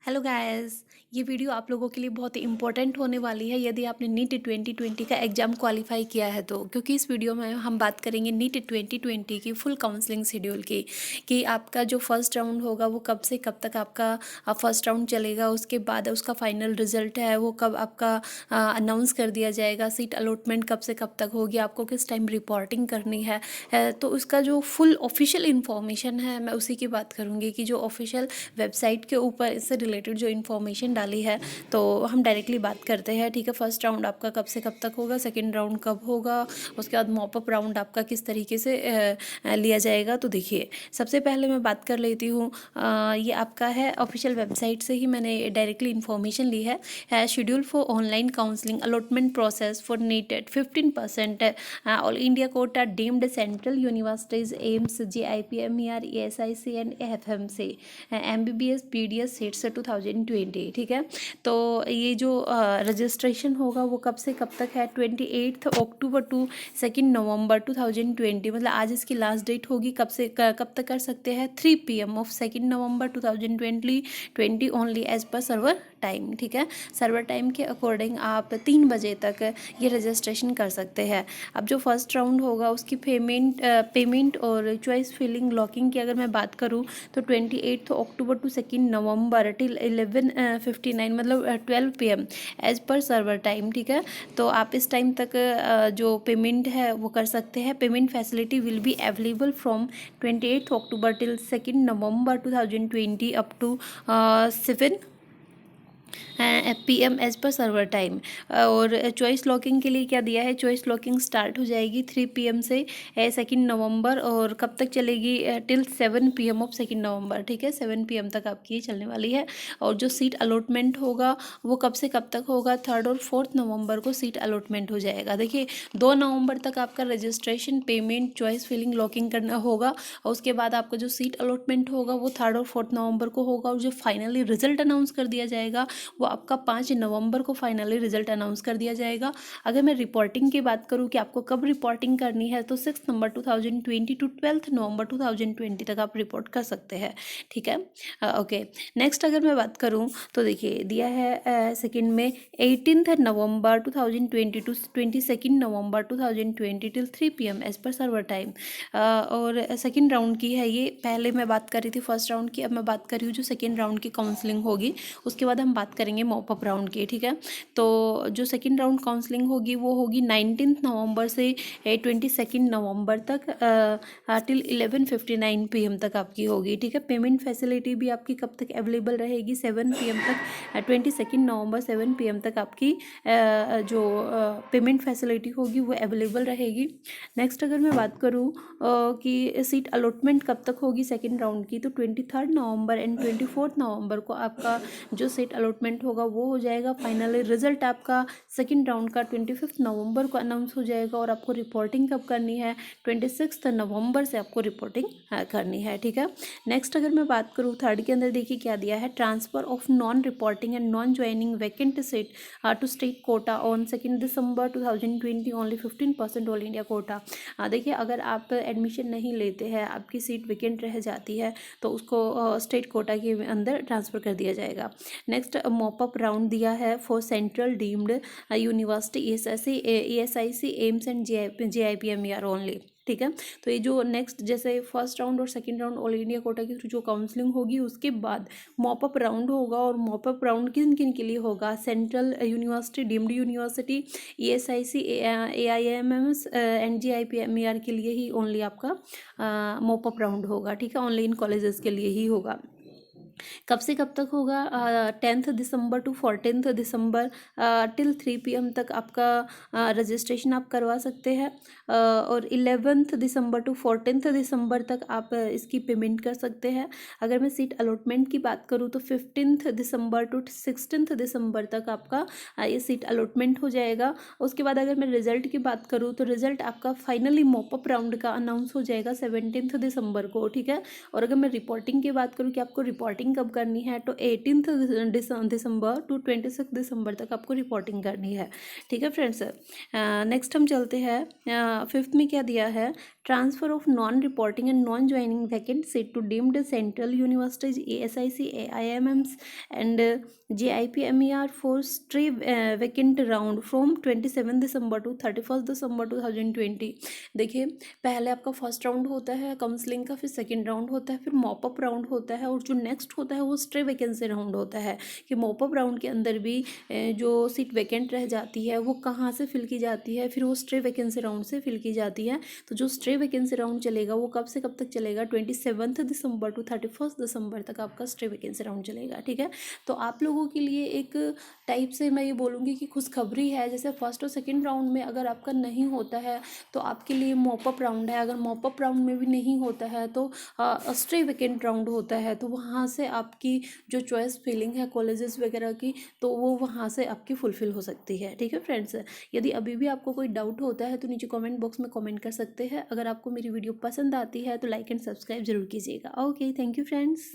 Hello guys. ये video आप लोगों के लिए बहुत ही इंपॉर्टेंट होने वाली है यदि आपने नीट 2020 का एग्ज़ाम क्वालिफाई किया है तो, क्योंकि इस वीडियो में हम बात करेंगे नीट 2020 की फुल काउंसलिंग शेड्यूल की कि आपका जो फर्स्ट राउंड होगा वो कब से कब तक आपका फर्स्ट राउंड चलेगा, उसके बाद उसका फाइनल रिजल्ट है वो कब आपका अनाउंस कर दिया जाएगा, सीट अलॉटमेंट कब से कब तक होगी, आपको किस टाइम रिपोर्टिंग करनी है। तो उसका जो फुल ऑफिशियल इन्फॉर्मेशन है मैं उसी की बात करूँगी कि जो ऑफिशियल वेबसाइट के ऊपर इससे रिलेटेड जो इन्फॉर्मेशन डाली है तो हम डायरेक्टली बात करते हैं। ठीक है, फर्स्ट राउंड आपका कब से कब तक होगा, सेकंड राउंड कब होगा, उसके बाद मॉपअप राउंड आपका किस तरीके से लिया जाएगा। तो देखिए, सबसे पहले मैं बात कर लेती हूँ, ये आपका है ऑफिशियल वेबसाइट से ही मैंने डायरेक्टली इन्फॉर्मेशन ली है। Schedule for online counselling allotment process for NEET at 15% all India quota deemed central universities AIIMS JIPMER ESIC and FMC MBBS PDS seats 2020। ठीक है, तो ये जो रजिस्ट्रेशन होगा वो कब से कब तक है, 28 अक्टूबर टू 2 नवंबर 2020, मतलब आज इसकी लास्ट डेट होगी। कब से कब तक कर सकते हैं, 3 PM of 2 November 2020 only as per server time. ठीक है, सर्वर टाइम के अकॉर्डिंग आप 3 बजे तक ये रजिस्ट्रेशन कर सकते हैं। अब जो फर्स्ट राउंड होगा उसकी पेमेंट और चॉइस फिलिंग लॉकिंग की अगर मैं बात करूँ तो 28 अक्टूबर टू 2 नवंबर टिल 11:59 मतलब 12 PM as per server time. ठीक है, तो आप इस टाइम तक जो पेमेंट है वो कर सकते हैं। Payment facility will be available from 28 October till 2 November 2020 up to 7 PM as per server time. और चॉइस लॉकिंग के लिए क्या दिया है, चॉइस लॉकिंग स्टार्ट हो जाएगी 3 PM से 2 नवंबर और कब तक चलेगी, टिल 7 PM ऑफ 2 नवंबर। ठीक है, 7 PM तक आपकी चलने वाली है। और जो सीट अलॉटमेंट होगा वो कब से कब तक होगा, 3 और 4 नवंबर को सीट अलॉटमेंट हो जाएगा। देखिए, 2 नवंबर तक आपका registration, payment, choice filling, locking करना होगा और उसके बाद आपका जो सीट अलॉटमेंट होगा वो 3 और 4 नवंबर को होगा। और जो फाइनली रिजल्ट अनाउंस कर दिया जाएगा वो आपका 5 नवंबर को फाइनली रिजल्ट अनाउंस कर दिया जाएगा। अगर मैं रिपोर्टिंग की बात करूं कि आपको कब रिपोर्टिंग करनी है तो 6 नवंबर 2020 टू 12 नवंबर 2020 तक आप रिपोर्ट कर सकते हैं। ठीक है, ओके। नेक्स्ट अगर मैं बात करूं तो देखिए दिया है सेकंड में 18 November 2020 to 22 November 2020 till 3 PM as per server time. और सेकंड राउंड की है ये, पहले मैं बात कर रही थी फर्स्ट राउंड की, अब मैं बात कर रही हूँ जो सेकंड राउंड की काउंसलिंग होगी उसके बाद हम बात करेंगे मॉपअप राउंड की। ठीक है, तो जो सेकंड राउंड काउंसलिंग होगी वो होगी 19 नवंबर से 22 नवंबर तक टिल 11:59 PM तक आपकी होगी। ठीक है, पेमेंट फैसिलिटी भी आपकी कब तक अवेलेबल रहेगी, 7 PM तक, 22 नवंबर 7 PM तक आपकी जो पेमेंट फैसिलिटी होगी वो अवेलेबल रहेगी। नेक्स्ट अगर मैं बात करूँ कि सीट अलॉटमेंट कब तक होगी सेकंड राउंड की, तो 23 नवंबर एंड 24 नवंबर को आपका जो सीट अलॉटमेंट होगा वो हो जाएगा। फाइनली रिजल्ट आपका सेकंड राउंड का 25 नवंबर को अनाउंस हो जाएगा। और आपको रिपोर्टिंग कब करनी है, 26 नवंबर से आपको रिपोर्टिंग करनी है। ठीक है, नेक्स्ट अगर मैं बात करूँ थर्ड के अंदर देखिए क्या दिया है, transfer of non reporting and non joining vacant seat to state quota on 2 December 2020 only 15% all India quota. देखिए, अगर आप एडमिशन नहीं लेते हैं, आपकी सीट वैकेंट रह जाती है तो उसको स्टेट कोटा के अंदर ट्रांसफ़र कर दिया जाएगा। नेक्स्ट मॉपअप राउंड दिया है for central deemed university ESIC AIIMS and JIPMER only. ठीक है, तो ये जो नेक्स्ट जैसे फर्स्ट राउंड और second round all India Kota की जो काउंसलिंग होगी उसके बाद मॉपअप राउंड होगा। और मॉपअप राउंड किन किन के लिए होगा, central university, deemed university, ESIC AIMS and JIPMER के लिए ही ओनली आपका मॉपअप राउंड होगा। ठीक है, ऑनलाइन कॉलेजेस के लिए ही होगा। कब से कब तक होगा, 10 दिसंबर टू 14 दिसंबर टिल 3 PM तक आपका रजिस्ट्रेशन आप करवा सकते हैं। और 11 दिसंबर टू 14 दिसंबर तक आप इसकी पेमेंट कर सकते हैं। अगर मैं सीट अलॉटमेंट की बात करूँ तो 15 दिसंबर टू 16 दिसंबर तक आपका ये सीट अलॉटमेंट हो जाएगा। उसके बाद अगर मैं रिजल्ट की बात करूँ तो रिजल्ट आपका फाइनली मॉपअप राउंड का अनाउंस हो जाएगा 17 दिसंबर को। ठीक है, और अगर मैं रिपोर्टिंग की बात करूँ कि आपको रिपोर्टिंग कब करनी है तो 18 दिसंबर टू 26 दिसंबर तक आपको रिपोर्टिंग करनी है। ठीक है फ्रेंड्स, नेक्स्ट हम चलते हैं फिफ्थ में क्या दिया है, transfer of non reporting and non joining vacant seat to deemed central universities ASIC AIMMs and JIPMER for stray vacant round from 27 December to 31 December 2020। देखिए, पहले आपका फर्स्ट राउंड होता है काउंसलिंग का, फिर सेकंड राउंड होता है, फिर मॉपअप राउंड होता है, और जो नेक्स्ट होता है वो स्ट्रे वैकेंसी राउंड होता है कि मॉपअप राउंड के अंदर भी जो सीट वैकेंट रह जाती है वो कहाँ से फिल की जाती है, फिर वो स्ट्रे वैकेंसी राउंड से फिल की जाती है। तो जो स्ट्रे वैकेंसी राउंड चलेगा वो कब से कब तक चलेगा, 27 दिसंबर टू 31 दिसंबर तक आपका स्ट्रे वैकेंसी राउंड चलेगा। ठीक है, तो आप लोगों के लिए एक टाइप से मैं ये बोलूँगी कि खुशखबरी है। जैसे फर्स्ट और सेकेंड राउंड में अगर आपका नहीं होता है तो आपके लिए मॉपअप राउंड है, अगर मॉपअप राउंड में भी नहीं होता है तो स्ट्रे वैकेंट राउंड होता है। तो वहाँ से आपकी जो चॉइस फिलिंग है कॉलेजेस वगैरह की, तो वो वहाँ से आपकी फुलफिल हो सकती है। ठीक है फ्रेंड्स, यदि अभी भी आपको कोई डाउट होता है तो नीचे कमेंट बॉक्स में कमेंट कर सकते हैं। अगर आपको मेरी वीडियो पसंद आती है तो लाइक एंड सब्सक्राइब जरूर कीजिएगा। Okay, thank you friends.